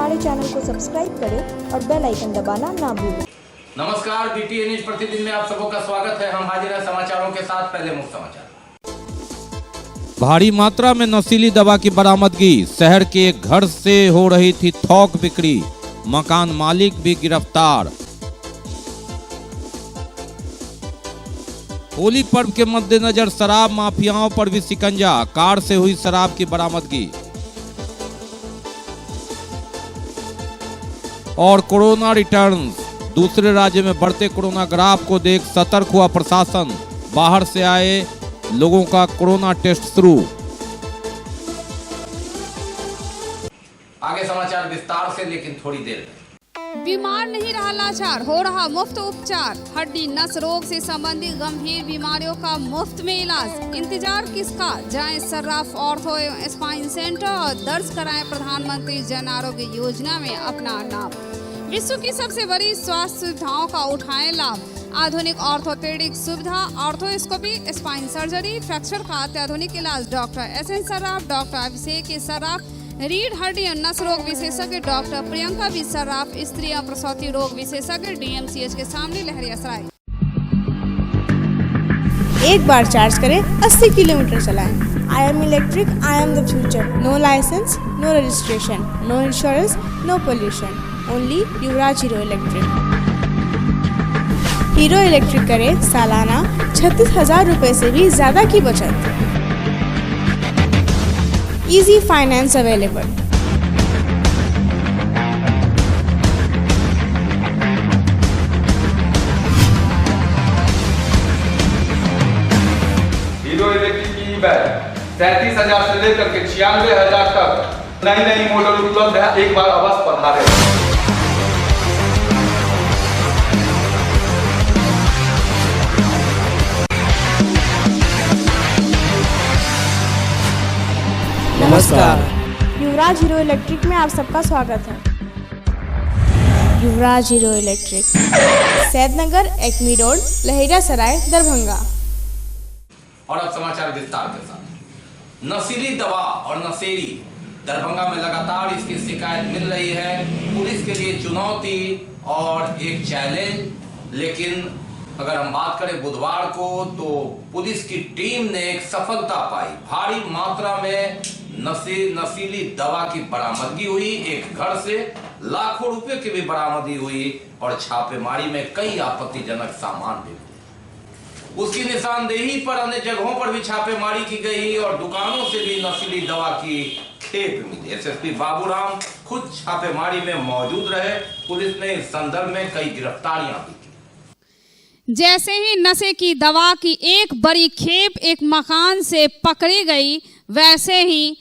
हमारे चैनल को सब्सक्राइब करें और बेल आइकन दबाना ना भूलें। नमस्कार, बीटीए न्यूज प्रतिदिन में आप सबों का स्वागत है। हम हाजिर हैं समाचारों के साथ। पहले मुख्य समाचार। भारी मात्रा में नशीली दवा की बरामदगी। शहर के एक घर से हो रही थी थोक बिक्री। मकान मालिक भी गिरफ्तार। होली पर्व के मद्देनजर शराब माफियाओं पर भी शिकंजा। कार से हुई शराब की बरामदगी। और कोरोना रिटर्न्स। दूसरे राज्य में बढ़ते कोरोना ग्राफ को देख सतर्क हुआ प्रशासन। बाहर से आए लोगों का कोरोना टेस्ट शुरू। आगे समाचार विस्तार से, लेकिन थोड़ी देर में। बीमार नहीं रहा लाचार, हो रहा मुफ्त उपचार। हड्डी नस रोग से संबंधित गंभीर बीमारियों का मुफ्त में इलाज। इंतजार किसका, जाएं सर्राफ ऑर्थो एवं स्पाइन सेंटर और दर्ज कराएं प्रधानमंत्री जन आरोग्य योजना में अपना नाम। विश्व की सबसे बड़ी स्वास्थ्य सुविधाओं का उठाएं लाभ। आधुनिक ऑर्थोपेडिक सुविधा, ऑर्थोस्कोपी, स्पाइन सर्जरी, फ्रैक्चर का अत्याधुनिक इलाज। डॉक्टर SN सर्राफ, डॉक्टर अभिषेक सर्राफ, रीढ़ हड्डी और नस रोग विशेषज्ञ डॉक्टर प्रियंका बी सर्राफ, स्त्री और प्रसूति रोग विशेषज्ञ DMCH के सामने लहरियासराय। एक बार चार्ज करें, 80 किलोमीटर चलाएं। I am electric, I am the future. No license, no registration, no insurance, no pollution. Only Yuvraj Hero electric. Hero electric करें सालाना 36,000 रुपए से भी ज्यादा की बचत। Easy finance available. Hero electric की बैग 37,000 से लेकर के 96,000 तक नई नई मॉडल उपलब्ध है। एक बार अवश्य पधारें। नमस्कार, युवराज हीरो इलेक्ट्रिक में आप सबका स्वागत है। Yuvraj Hero Electric, Saidnagar, Acme Road, Laheriasarai, Darbhanga. और अब समाचार विस्तार के साथ। नशीली दवा और नशेड़ी। दरभंगा में लगातार इसकी शिकायत मिल रही है। पुलिस के लिए चुनौती और एक चैलेंज। लेकिन अगर हम बात करें बुधवार को, तो पुलिस की टीम ने एक सफलता पाई। भारी मात्रा में नशीली दवा की बरामदगी हुई। एक घर से लाखों रुपए की भी बरामदगी हुई और छापेमारी में कई आपत्तिजनक सामान भी मिले। उसकी निशानदेही पर अन्य जगहों पर भी छापेमारी की गई और दुकानों से भी नशीली दवा की खेप मिली। SSP बाबूराम खुद छापेमारी में मौजूद रहे। पुलिस ने इस संदर्भ में कई गिरफ्तारियां भी की। जैसे ही नशे की दवा की एक बड़ी खेप एक मकान से पकड़ी गई, वैसे ही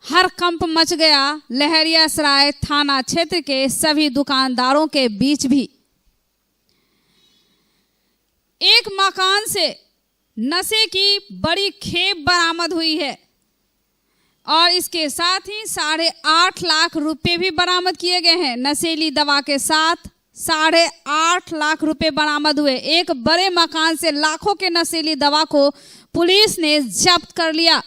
हड़कंप मच गया लहरियासराय थाना क्षेत्र के सभी दुकानदारों के बीच भी। एक मकान से नशे की बड़ी खेप बरामद हुई है और इसके साथ ही 8.5 लाख रुपए भी बरामद किए गए हैं। नशीली दवा के साथ 8.5 लाख रुपए बरामद हुए। एक बड़े मकान से लाखों के नशीली दवा को पुलिस ने जब्त कर लिया।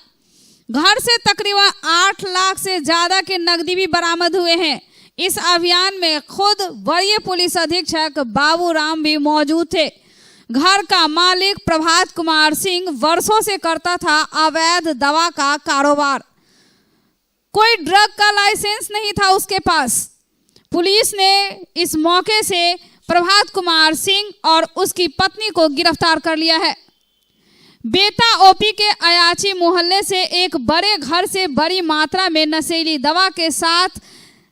घर से तकरीबन 8 लाख से ज्यादा के नकदी भी बरामद हुए हैं। इस अभियान में खुद वरीय पुलिस अधीक्षक बाबूराम भी मौजूद थे। घर का मालिक प्रभात कुमार सिंह वर्षों से करता था अवैध दवा का कारोबार। कोई ड्रग का लाइसेंस नहीं था उसके पास। पुलिस ने इस मौके से प्रभात कुमार सिंह और उसकी पत्नी को गिरफ्तार कर लिया है। बेता OP के अयाची मोहल्ले से एक बड़े घर से बड़ी मात्रा में नशीली दवा के साथ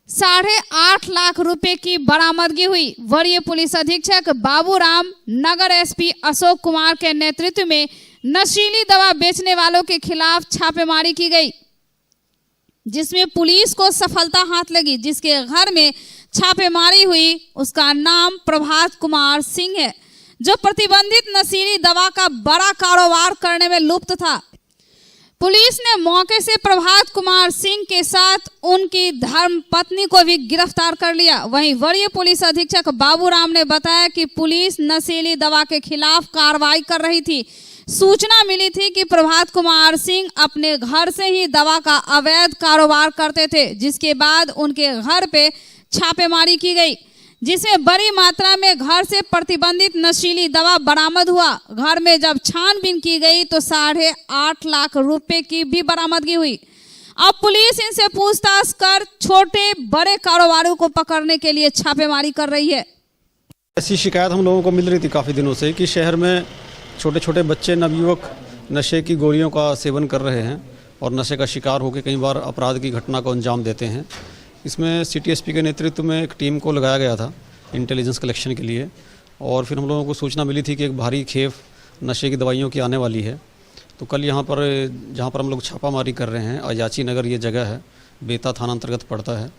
8.5 लाख रुपए की बरामदगी हुई। वरीय पुलिस अधीक्षक बाबूराम, नगर SP अशोक कुमार के नेतृत्व में नशीली दवा बेचने वालों के खिलाफ छापेमारी की गई, जिसमें पुलिस को सफलता हाथ लगी। जिसके घर में छापेमारी हुई उसका नाम प्रभात कुमार सिंह है, जो प्रतिबंधित नशीली दवा का बड़ा कारोबार करने में लुप्त था। पुलिस ने मौके से प्रभात कुमार सिंह के साथ उनकी धर्म पत्नी को भी गिरफ्तार कर लिया। वहीं वरीय पुलिस अधीक्षक बाबूराम ने बताया कि पुलिस नशीली दवा के खिलाफ कार्रवाई कर रही थी। सूचना मिली थी कि प्रभात कुमार सिंह अपने घर से ही दवा का अवैध कारोबार करते थे, जिसके बाद उनके घर पे छापेमारी की गई, जिसमें बड़ी मात्रा में घर से प्रतिबंधित नशीली दवा बरामद हुआ। घर में जब छानबीन की गई तो 8.5 लाख रुपए की भी बरामदगी हुई। अब पुलिस इनसे पूछताछ कर छोटे बड़े कारोबारियों को पकड़ने के लिए छापेमारी कर रही है। ऐसी शिकायत हम लोगों को मिल रही थी काफ़ी दिनों से कि शहर में छोटे छोटे बच्चे नवयुवक नशे की गोलियों का सेवन कर रहे हैं और नशे का शिकार होकर कई बार अपराध की घटना को अंजाम देते हैं। इसमें सिटी एसपी के नेतृत्व में एक टीम को लगाया गया था इंटेलिजेंस कलेक्शन के लिए, और फिर हम लोगों को सूचना मिली थी कि एक भारी खेप नशे की दवाइयों की आने वाली है। तो कल यहाँ पर जहाँ पर हम लोग छापामारी कर रहे हैं, अयाची नगर ये जगह है, बेता थाना अंतर्गत पड़ता है।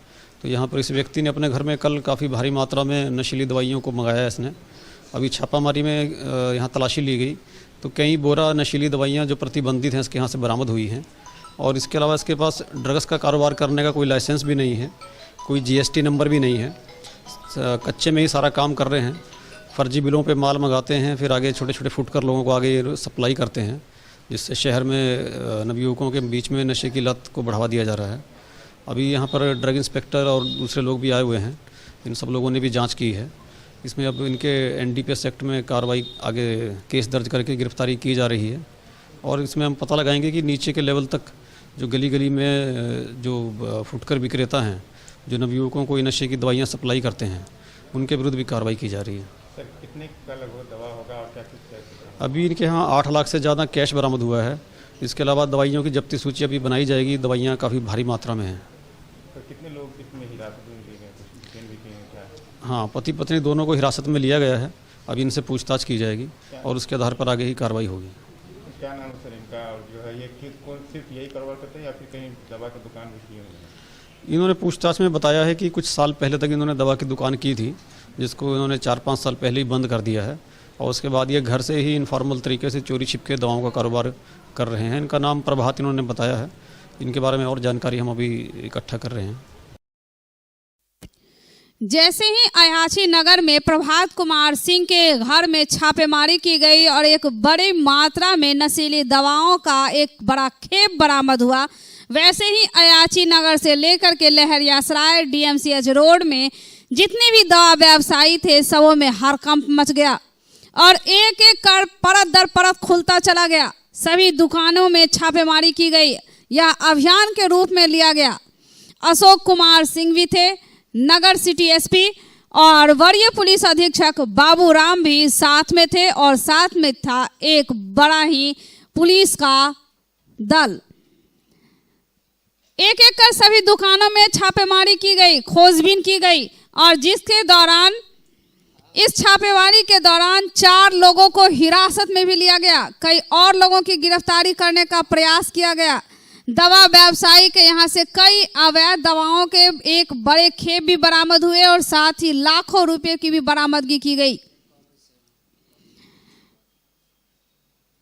तो यहाँ पर इस व्यक्ति ने अपने घर में कल काफ़ी भारी मात्रा में नशीली दवाइयों को मंगाया है इसने। अभी छापामारी में यहाँ तलाशी ली गई तो कई बोरा नशीली दवाइयाँ जो प्रतिबंधित हैं इसके यहाँ से बरामद हुई हैं। और इसके अलावा इसके पास ड्रग्स का कारोबार करने का कोई लाइसेंस भी नहीं है, कोई जीएसटी नंबर भी नहीं है। कच्चे में ही सारा काम कर रहे हैं, फर्जी बिलों पे माल मंगाते हैं, फिर आगे छोटे छोटे फुटकर लोगों को आगे सप्लाई करते हैं, जिससे शहर में नवयुवकों के बीच में नशे की लत को बढ़ावा दिया जा रहा है। अभी यहाँ पर ड्रग इंस्पेक्टर और दूसरे लोग भी आए हुए हैं, इन सब लोगों ने भी जाँच की है। इसमें अब इनके एनडीपीएस एक्ट में कार्रवाई आगे केस दर्ज करके गिरफ्तारी की जा रही है। और इसमें हम पता लगाएंगे कि नीचे के लेवल तक जो गली गली में जो फुटकर विक्रेता हैं, जो नवयुवकों को नशे की दवाइयाँ सप्लाई करते हैं, उनके विरुद्ध भी कार्रवाई की जा रही है। सर कितने का लगभग दवा होगा और क्या कुछ? अभी इनके यहाँ 8 लाख से ज़्यादा कैश बरामद हुआ है। इसके अलावा दवाइयों की जब्ती सूची अभी बनाई जाएगी। दवाइयाँ काफ़ी भारी मात्रा में हैं। तो कितने लोग इसमें हिरासत में लिए गए, कुछ डिटेल भी क्या है? हाँ, पति पत्नी दोनों को हिरासत में लिया गया है। अभी इनसे पूछताछ की जाएगी और उसके आधार पर आगे ही कार्रवाई होगी। क्या नाम है सर इनका, और जो है ये कौन सिर्फ यही कारोबार करते हैं या फिर कहीं दवा की दुकान भी की हुई है? इन्होंने पूछताछ में बताया है कि कुछ साल पहले तक इन्होंने दवा की दुकान की थी, जिसको इन्होंने 4-5 साल पहले ही बंद कर दिया है, और उसके बाद ये घर से ही इनफॉर्मल तरीके से चोरी छिपके दवाओं का कारोबार कर रहे हैं। इनका नाम प्रभात इन्होंने बताया है। इनके बारे में और जानकारी हम अभी इकट्ठा कर रहे हैं। जैसे ही अयाची नगर में प्रभात कुमार सिंह के घर में छापेमारी की गई और एक बड़ी मात्रा में नशीली दवाओं का एक बड़ा खेप बरामद हुआ, वैसे ही अयाची नगर से लेकर के लहरियासराय डीएमसीएच रोड में जितने भी दवा व्यवसायी थे, सबों में हड़कंप मच गया और एक एक कर परत दर परत खुलता चला गया। सभी दुकानों में छापेमारी की गई। यह अभियान के रूप में लिया गया। अशोक कुमार सिंह भी थे, नगर सिटी एसपी और वरीय पुलिस अधीक्षक बाबूराम भी साथ में थे, और साथ में था एक बड़ा ही पुलिस का दल। एक एक कर सभी दुकानों में छापेमारी की गई, खोजबीन की गई, और जिसके दौरान इस छापेमारी के दौरान 4 लोगों को हिरासत में भी लिया गया। कई और लोगों की गिरफ्तारी करने का प्रयास किया गया। दवा व्यवसायी के यहाँ से कई अवैध दवाओं के एक बड़े खेप भी बरामद हुए और साथ ही लाखों रुपए की भी बरामदगी की गई।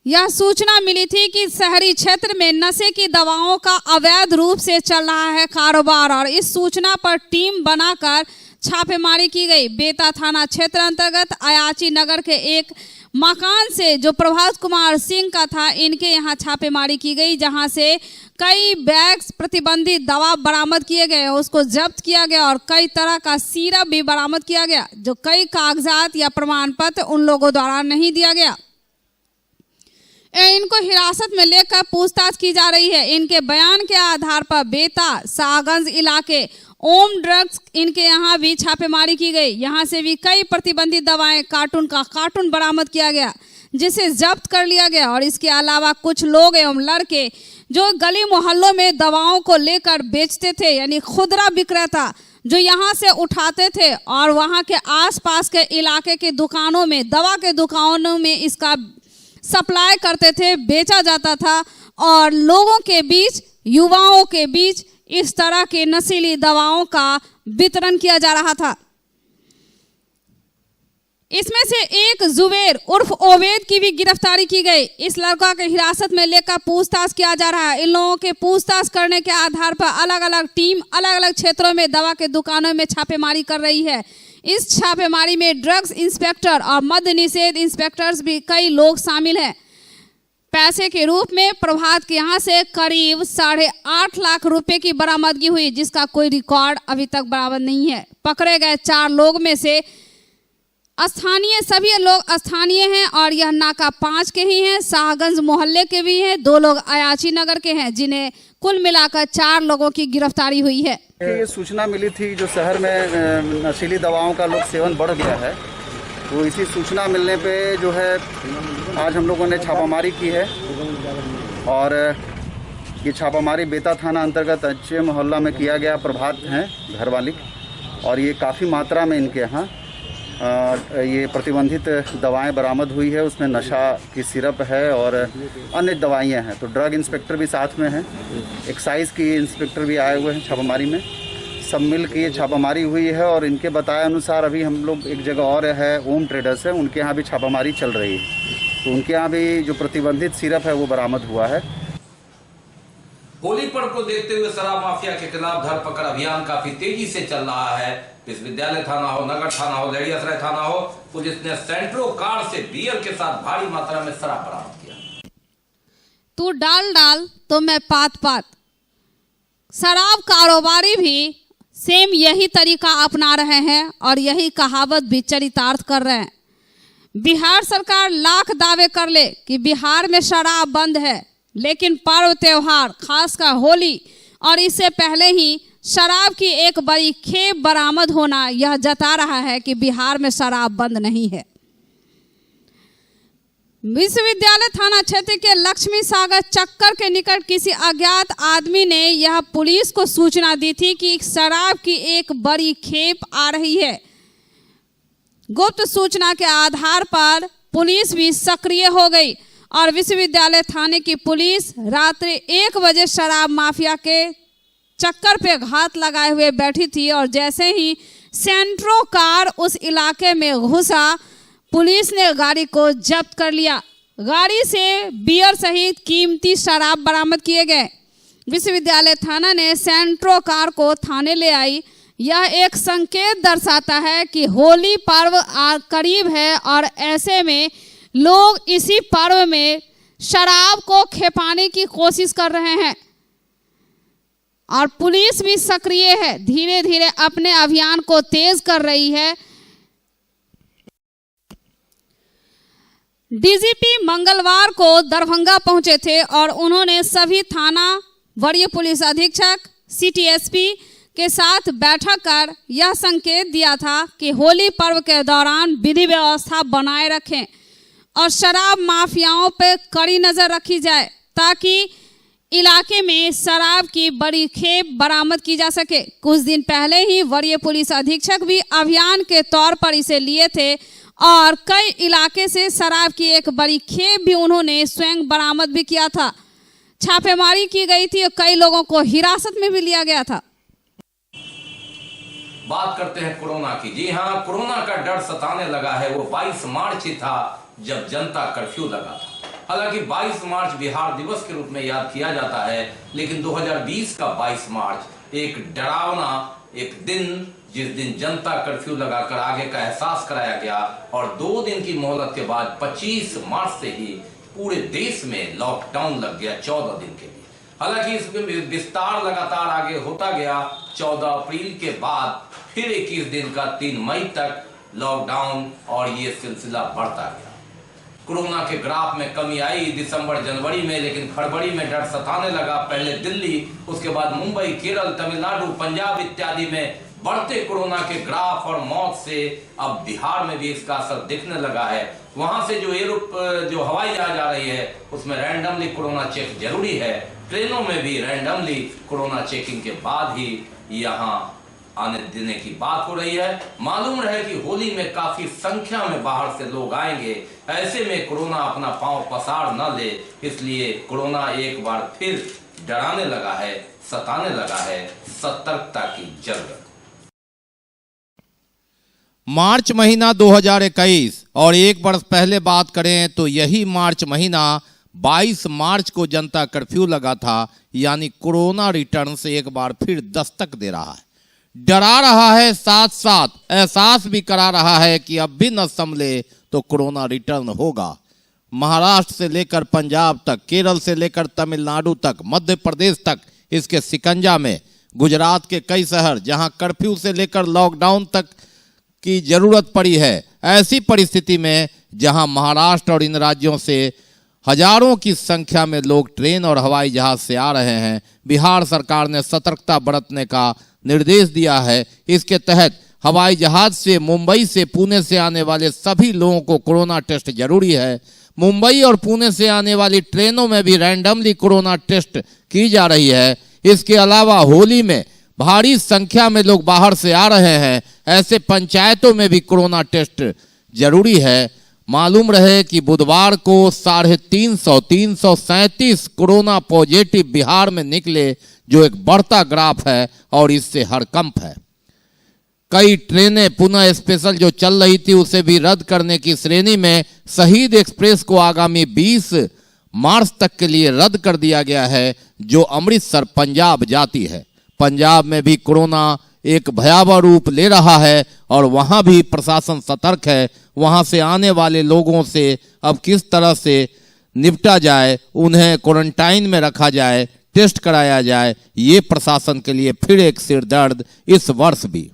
यह सूचना मिली थी कि शहरी क्षेत्र में नशे की दवाओं का अवैध रूप से चल रहा है कारोबार, और इस सूचना पर टीम बनाकर छापेमारी की गई। बेता थाना क्षेत्र अंतर्गत अयाची नगर के एक मकान से जो प्रभात कुमार सिंह का था, इनके यहाँ छापेमारी की गई, जहां से कई बैग्स प्रतिबंधित दवा बरामद किए गए, उसको जब्त किया गया और कई तरह का सिरप भी बरामद किया गया, जो कई कागजात या प्रमाण पत्र उन लोगों द्वारा नहीं दिया गया। इनको हिरासत में लेकर पूछताछ की जा रही है। इनके बयान के आधार पर बेता शाहगंज इलाके ओम ड्रग्स इनके यहाँ भी छापेमारी की गई। यहाँ से भी कई प्रतिबंधित दवाएं कार्टून का कार्टून बरामद किया गया, जिसे जब्त कर लिया गया। और इसके अलावा कुछ लोग एवं लड़के जो गली मोहल्लों में दवाओं को लेकर बेचते थे, यानी खुदरा विक्रेता जो यहाँ से उठाते थे और वहाँ के आसपास के इलाके के दुकानों में, दवा के दुकानों में इसका सप्लाई करते थे, बेचा जाता था, और लोगों के बीच, युवाओं के बीच इस तरह के नशीली दवाओं का वितरण किया जा रहा था। इसमें से एक जुबेर उर्फ ओवेद की भी गिरफ्तारी की गई। इस लड़का के हिरासत में लेकर पूछताछ किया जा रहा है। इन लोगों के पूछताछ करने के आधार पर अलग अलग टीम अलग अलग क्षेत्रों में दवा के दुकानों में छापेमारी कर रही है। इस छापेमारी में ड्रग्स इंस्पेक्टर और मद्य निषेध इंस्पेक्टर्स भी कई लोग शामिल हैं। पैसे के रूप में प्रभात के यहाँ से करीब 8.5 लाख रुपए की बरामदगी हुई, जिसका कोई रिकॉर्ड अभी तक बरामद नहीं है। पकड़े गए 4 लोग में से सभी लोग स्थानीय हैं और यह नाका 5 के ही हैं। शाहगंज मोहल्ले के भी हैं। 2 लोग अयाची नगर के हैं, जिन्हें कुल मिलाकर 4 लोगों की गिरफ्तारी हुई है। ये सूचना मिली थी जो शहर में नशीली दवाओं का लोग सेवन बढ़ गया है, तो इसी सूचना मिलने पे जो है आज हम लोगों ने छापामारी की है। और ये छापामारी बेता थाना अंतर्गत अच्छे मोहल्ला में किया गया। प्रभात हैं घर मालिक, और ये काफ़ी मात्रा में इनके यहाँ ये प्रतिबंधित दवाएं बरामद हुई है। उसमें नशा की सिरप है और अन्य दवाइयाँ हैं। तो ड्रग इंस्पेक्टर भी साथ में हैं, एक्साइज की इंस्पेक्टर भी आए हुए हैं छापामारी में। सब मिल के ये छापामारी हुई है। और इनके बताए अनुसार अभी हम लोग एक जगह और है, ओम ट्रेडर्स है, उनके यहाँ भी छापामारी चल रही है। तो उनके यहाँ भी जो प्रतिबंधित सिरप है वो बरामद हुआ है। होली पर्व को देखते हुए शराब माफिया के खिलाफ धरपकड़ अभियान काफी तेजी से चल रहा है। विश्वविद्यालय थाना हो, नगर थाना हो, लहरियासराय थाना हो, पुलिस ने सेंट्रो कार से बियर के साथ भारी मात्रा में शराब बरामद किया। तू डाल डाल तो मैं पात पात। शराब कारोबारी भी सेम यही तरीका अपना रहे हैं और यही कहावत भी चरितार्थ कर रहे हैं। बिहार सरकार लाख दावे कर ले कि बिहार में शराब बंद है, लेकिन पर्व त्योहार खासकर होली और इससे पहले ही शराब की एक बड़ी खेप बरामद होना यह जता रहा है कि बिहार में शराब बंद नहीं है। विश्वविद्यालय थाना क्षेत्र के लक्ष्मी सागर चक्कर के निकट किसी अज्ञात आदमी ने यह पुलिस को सूचना दी थी कि शराब की एक बड़ी खेप आ रही है। गुप्त सूचना के आधार पर पुलिस भी सक्रिय हो गई और विश्वविद्यालय थाने की पुलिस रात्रि 1 बजे शराब माफिया के चक्कर पे घात लगाए हुए बैठी थी। और जैसे ही सेंट्रो कार उस इलाके में घुसा, पुलिस ने गाड़ी को जब्त कर लिया। गाड़ी से बियर सहित कीमती शराब बरामद किए गए। विश्वविद्यालय थाना ने सेंट्रो कार को थाने ले आई। यह एक संकेत दर्शाता है कि होली पर्व करीब है और ऐसे में लोग इसी पर्व में शराब को खेपाने की कोशिश कर रहे हैं और पुलिस भी सक्रिय है, धीरे धीरे अपने अभियान को तेज कर रही है। डीजीपी मंगलवार को दरभंगा पहुंचे थे और उन्होंने सभी थाना वरीय पुलिस अधीक्षक सीटीएसपी के साथ बैठक कर यह संकेत दिया था कि होली पर्व के दौरान विधि व्यवस्था बनाए रखें और शराब माफियाओं पर कड़ी नजर रखी जाए ताकि इलाके में शराब की बड़ी खेप बरामद की जा सके। कुछ दिन पहले ही वरीय पुलिस अधीक्षक भी अभियान के तौर पर इसे लिए थे और कई इलाके से शराब की एक बड़ी खेप भी उन्होंने स्वयं बरामद भी किया था। छापेमारी की गई थी और कई लोगों को हिरासत में भी लिया गया था। बात करते हैं कोरोना की। जी हाँ, कोरोना का डर सताने लगा है। वो 22 मार्च ही था जब जनता कर्फ्यू लगा था। हालांकि 22 मार्च बिहार दिवस के रूप में याद किया जाता है, लेकिन 2020 का 22 मार्च एक डरावना एक दिन, जिस दिन जनता कर्फ्यू लगाकर आगे का एहसास कराया गया और 2 दिन की मोहलत के बाद 25 मार्च से ही पूरे देश में लॉकडाउन लग गया 14 दिन के लिए। हालांकि इसमें विस्तार लगातार आगे होता गया। 14 अप्रैल के बाद फिर 21 दिन का 3 मई तक लॉकडाउन और ये सिलसिला बढ़ता गया। कोरोना के ग्राफ में कमी आई दिसंबर जनवरी में, लेकिन फरवरी में डर सताने लगा। पहले दिल्ली, उसके बाद मुंबई, केरल, तमिलनाडु, पंजाब इत्यादि में बढ़ते कोरोना के ग्राफ और मौत से अब बिहार में भी इसका असर दिखने लगा है। वहां से जो हवाई जहाज आ रही है उसमें रैंडमली कोरोना चेक जरूरी है। ट्रेनों में भी रैंडमली कोरोना चेकिंग के बाद ही यहाँ आने देने की बात हो रही है। मालूम रहे कि होली में काफी संख्या में बाहर से लोग आएंगे, ऐसे में कोरोना अपना पांव पसार न ले, इसलिए कोरोना एक बार फिर डराने लगा है, सताने लगा है। सतर्कता की जरूरत। मार्च महीना 2021 और एक वर्ष पहले बात करें तो यही मार्च महीना 22 मार्च को जनता कर्फ्यू लगा था, यानी कोरोना रिटर्न से एक बार फिर दस्तक दे रहा है, डरा रहा है, साथ साथ एहसास भी करा रहा है कि अब भी न संभले तो कोरोना रिटर्न होगा। महाराष्ट्र से लेकर पंजाब तक, केरल से लेकर तमिलनाडु तक, मध्य प्रदेश तक इसके शिकंजा में, गुजरात के कई शहर जहां कर्फ्यू से लेकर लॉकडाउन तक की जरूरत पड़ी है। ऐसी परिस्थिति में जहां महाराष्ट्र और इन राज्यों से हजारों की संख्या में लोग ट्रेन और हवाई जहाज से आ रहे हैं, बिहार सरकार ने सतर्कता बरतने का निर्देश दिया है। इसके तहत हवाई जहाज से, मुंबई से, पुणे से आने वाले सभी लोगों को कोरोना टेस्ट जरूरी है। मुंबई और पुणे से आने वाली ट्रेनों में भी रैंडमली कोरोना टेस्ट की जा रही है। इसके अलावा होली में भारी संख्या में लोग बाहर से आ रहे हैं, ऐसे पंचायतों में भी कोरोना टेस्ट जरूरी है। मालूम रहे कि बुधवार को 337 कोरोना पॉजिटिव बिहार में निकले, जो एक बढ़ता ग्राफ है और इससे हड़कंप है। कई ट्रेनें पुनः स्पेशल जो चल रही थी उसे भी रद्द करने की श्रेणी में शहीद एक्सप्रेस को आगामी 20 मार्च तक के लिए रद्द कर दिया गया है, जो अमृतसर पंजाब जाती है। पंजाब में भी कोरोना एक भयावह रूप ले रहा है और वहां भी प्रशासन सतर्क है। वहां से आने वाले लोगों से अब किस तरह से निपटा जाए, उन्हें क्वारंटाइन में रखा जाए, टेस्ट कराया जाए, ये प्रशासन के लिए फिर एक सिरदर्द इस वर्ष भी।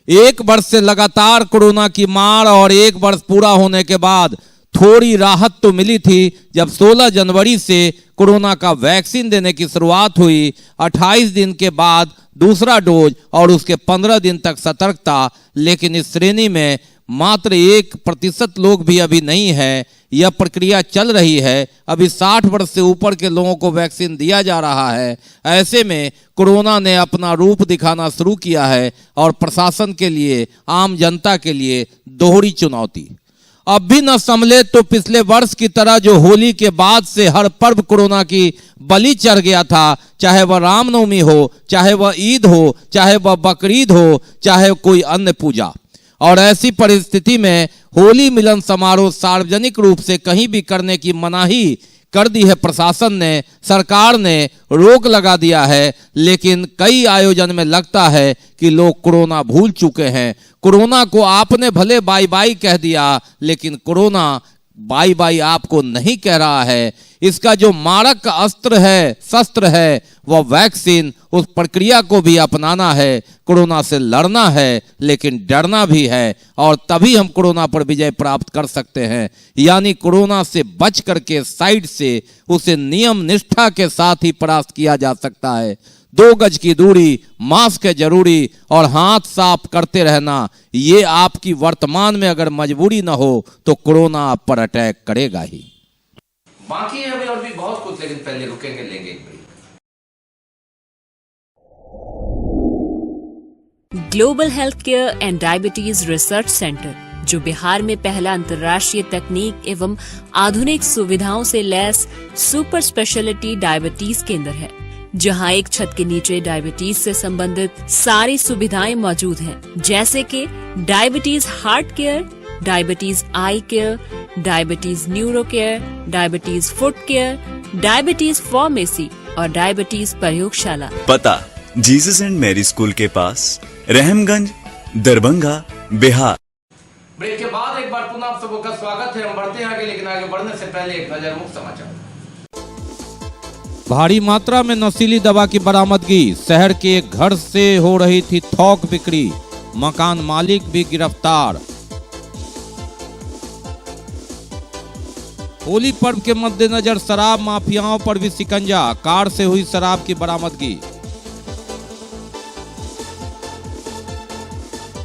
एक वर्ष से लगातार कोरोना की मार और एक वर्ष पूरा होने के बाद थोड़ी राहत तो मिली थी जब 16 जनवरी से कोरोना का वैक्सीन देने की शुरुआत हुई। 28 दिन के बाद दूसरा डोज और उसके 15 दिन तक सतर्कता, लेकिन इस श्रेणी में मात्र 1% लोग भी अभी नहीं है। यह प्रक्रिया चल रही है। अभी 60 वर्ष से ऊपर के लोगों को वैक्सीन दिया जा रहा है। ऐसे में कोरोना ने अपना रूप दिखाना शुरू किया है और प्रशासन के लिए, आम जनता के लिए दोहरी चुनौती। अब भी न संभले तो पिछले वर्ष की तरह जो होली के बाद से हर पर्व कोरोना की बलि चढ़ गया था, चाहे वह रामनवमी हो, चाहे वह ईद हो, चाहे वह बकरीद हो, चाहे कोई अन्य पूजा। और ऐसी परिस्थिति में होली मिलन समारोह सार्वजनिक रूप से कहीं भी करने की मनाही कर दी है प्रशासन ने, सरकार ने रोक लगा दिया है। लेकिन कई आयोजन में लगता है कि लोग कोरोना भूल चुके हैं। कोरोना को आपने भले बाय बाय कह दिया, लेकिन कोरोना बाय बाय आपको नहीं कह रहा है। इसका जो मारक अस्त्र है, शस्त्र है, वह वैक्सीन, उस प्रक्रिया को भी अपनाना है। कोरोना से लड़ना है, लेकिन डरना भी है, और तभी हम कोरोना पर विजय प्राप्त कर सकते हैं। यानी कोरोना से बच करके साइड से उसे नियम निष्ठा के साथ ही परास्त किया जा सकता है। 2 गज की दूरी, मास्क है जरूरी और हाथ साफ करते रहना। ये आपकी वर्तमान में अगर मजबूरी ना हो तो कोरोना आप पर अटैक करेगा ही। बाकी है अभी और भी बहुत कुछ, लेकिन पहले रुकेंगे, लेंगे एक break. Global health care and diabetes research centre, जो बिहार में पहला अंतर्राष्ट्रीय तकनीक एवं आधुनिक सुविधाओं से लैस सुपर स्पेशलिटी डायबिटीज केंद्र है, जहां एक छत के नीचे डायबिटीज से संबंधित सारी सुविधाएं मौजूद हैं, जैसे कि diabetes heart care, diabetes eye care, diabetes neuro care, diabetes foot care, diabetes pharmacy और डायबिटीज प्रयोगशाला। पता जीसस एंड मैरी स्कूल के पास, रहमगंज, दरभंगा, बिहार। ब्रेक के बाद एक बार पुनः आप सबका स्वागत है। हम बढ़ते हैं आगे, लेकिन आगे बढ़ने से पहले एक नजर मुख्य समाचार। भारी मात्रा में नशीली दवा की बरामदगी, शहर के एक घर से हो रही थी थोक बिक्री, मकान मालिक भी गिरफ्तार। होली पर्व के मद्देनजर शराब माफियाओं पर भी शिकंजा, कार से हुई शराब की बरामदगी।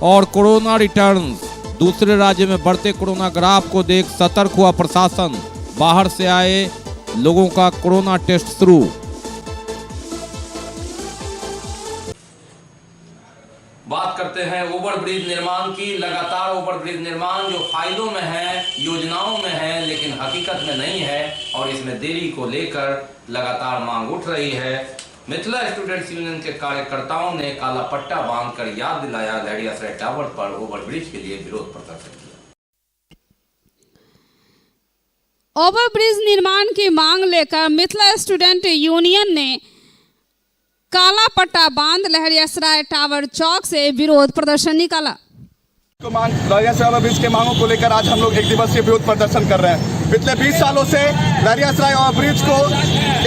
और कोरोना रिटर्न, दूसरे राज्य में बढ़ते कोरोना ग्राफ को देख सतर्क हुआ प्रशासन, बाहर से आए लोगों का कोरोना टेस्ट शुरू। बात करते हैं ओवरब्रिज निर्माण की। लगातार ओवरब्रिज निर्माण जो फाइलों में है, योजनाओं में है, लेकिन हकीकत में नहीं है, और इसमें देरी को लेकर लगातार मांग उठ रही है। मिथिला स्टूडेंट्स यूनियन के कार्यकर्ताओं ने काला पट्टा बांधकर याद दिलाया लहरियासराय टावर पर ओवरब्रिज के लिए विरोध प्रदर्शन किया। ओवरब्रिज निर्माण की मांग लेकर मिथिला स्टूडेंट यूनियन ने काला पट्टा बांध लहरियासराय टावर चौक से विरोध प्रदर्शन निकाला। लहरियासराय ओवरब्रिज के मांगों को लेकर आज हम लोग एक दिवसीय विरोध प्रदर्शन कर रहे हैं। पिछले 20 सालों से लहरियासराय ओवरब्रिज को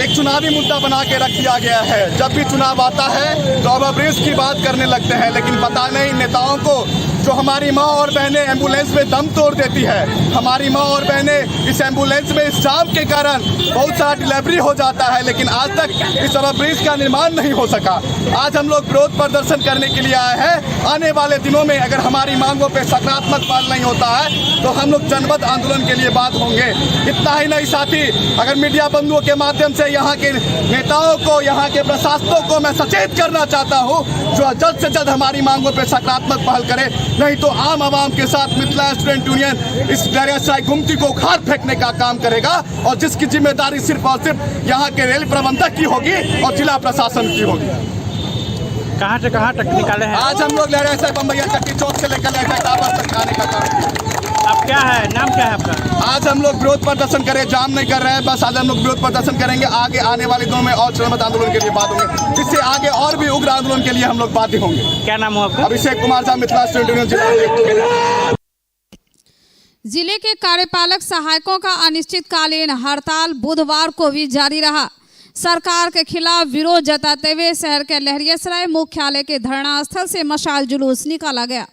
एक चुनावी मुद्दा बना के रख दिया गया है। जब भी चुनाव आता है तो ओवरब्रिज की बात करने लगते हैं, लेकिन पता नहीं नेताओं को जो हमारी माँ और बहनें एम्बुलेंस में दम तोड़ देती है। हमारी माँ और बहनें इस एम्बुलेंस में इस जाम के कारण बहुत सारा डिलीवरी हो जाता है, लेकिन आज तक इस ओवरब्रिज का निर्माण नहीं हो सका। आज हम लोग विरोध प्रदर्शन करने के लिए आए हैं। आने वाले दिनों में अगर हमारी मांगों पे सकारात्मक पालन नहीं होता है तो हम लोग जनमत आंदोलन के लिए बात होंगे। इतना ही नहीं साथी, अगर मीडिया बंधुओं के माध्यम से यहाँ के नेताओं को, यहाँ के प्रशासकों को मैं सचेत करना चाहता हूँ जो जल्द से जल्द हमारी मांगों पे सकारात्मक पहल करे, नहीं तो आम आवाम के साथ मिथिला स्टूडेंट यूनियन इस लहरियासराय गुमटी को उखाड़ फेंकने का काम करेगा, और जिसकी जिम्मेदारी सिर्फ और सिर्फ यहाँ के रेल प्रबंधक की होगी और जिला प्रशासन की होगी। कहाँ से कहाँ तक निकाले हैं? आज हम लोग लहरियासराय बम्बैया चक्की चौक से लेकर लहरियासराय टावर तक आने का काम किया। अब क्या है, नाम क्या है आपका? आज हम लोग विरोध प्रदर्शन करें, जाम नहीं कर रहे हैं, बस आज हम लोग विरोध प्रदर्शन करेंगे। आगे आने वाले दिनों में और जनमत आंदोलन के लिए बात होंगे, जिससे आगे और भी उग्र आंदोलन के लिए हम लोग बाध्य होंगे। क्या नाम हो आपका? अभिषेक कुमार साहब, मिथिला स्टूडेंट यूनियन जिला। जिले के कार्यपालक सहायकों का अनिश्चितकालीन हड़ताल बुधवार को भी जारी रहा। सरकार के खिलाफ विरोध जताते हुए शहर के लहरियासराय मुख्यालय के धरना स्थल से मशाल जुलूस निकाला गया।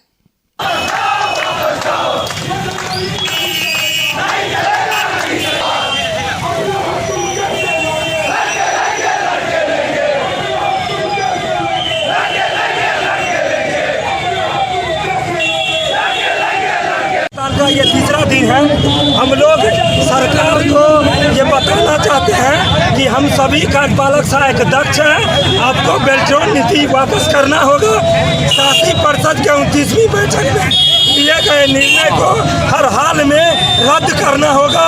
ये तीसरा दिन है। हम लोग सरकार को ये बताना चाहते हैं कि हम सभी कार्यपालक सहायक दक्ष हैं। आपको बेल्ट्रॉन नीति वापस करना होगा। शासी परिषद के 29वीं बैठक में लिए गए निर्णय को हर हाल में रद्द करना होगा,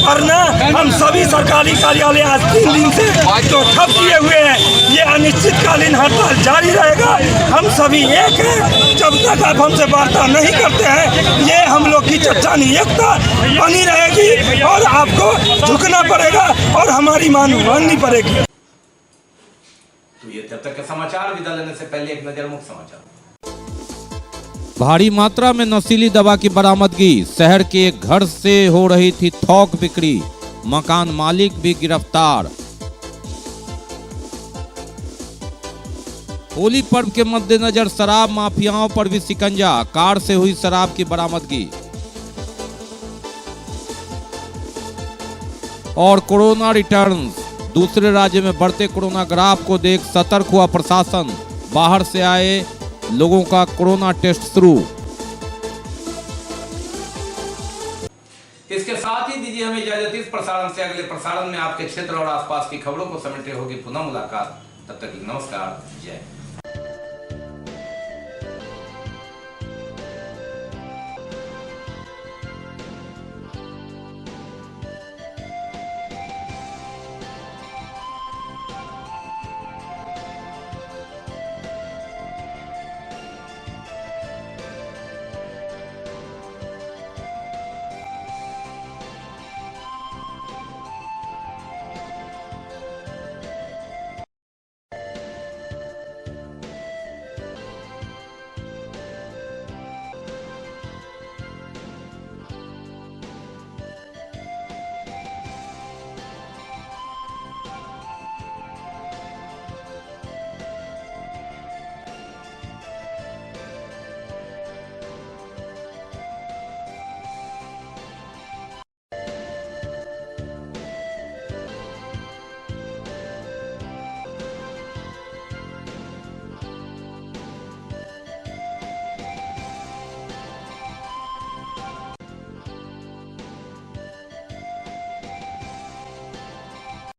वरना हम सभी सरकारी कार्यालय आज 3 दिन से तो ठप किए हुए हैं। ये अनिश्चितकालीन हड़ताल जारी रहेगा। हम सभी एक हैं। जब तक आप हमसे वार्ता नहीं करते हैं, ये हम लोग की चर्चा नहीं एकता बनी रहेगी और आपको झुकना पड़ेगा और हमारी मांग माननी पड़ेगी। तो ये तब तक के समाचार, विदा लेने से पहले एक नजर मुख्य समाचार। भारी मात्रा में नशीली दवा की बरामदगी। शहर के एक घर से हो रही थी थोक बिक्री। मकान मालिक भी गिरफ्तार। होली पर्व के मद्देनजर शराब माफियाओं पर भी शिकंजा। कार से हुई शराब की बरामदगी। और कोरोना रिटर्न्स। दूसरे राज्य में बढ़ते कोरोना ग्राफ को देख सतर्क हुआ प्रशासन। बाहर से आए लोगों का कोरोना टेस्ट शुरू। इसके साथ ही दीजिए हमें इजाजत। इस प्रसारण से अगले प्रसारण में आपके क्षेत्र और आसपास की खबरों को समेटे होगी पुनः मुलाकात। तब तक नमस्कार, जय।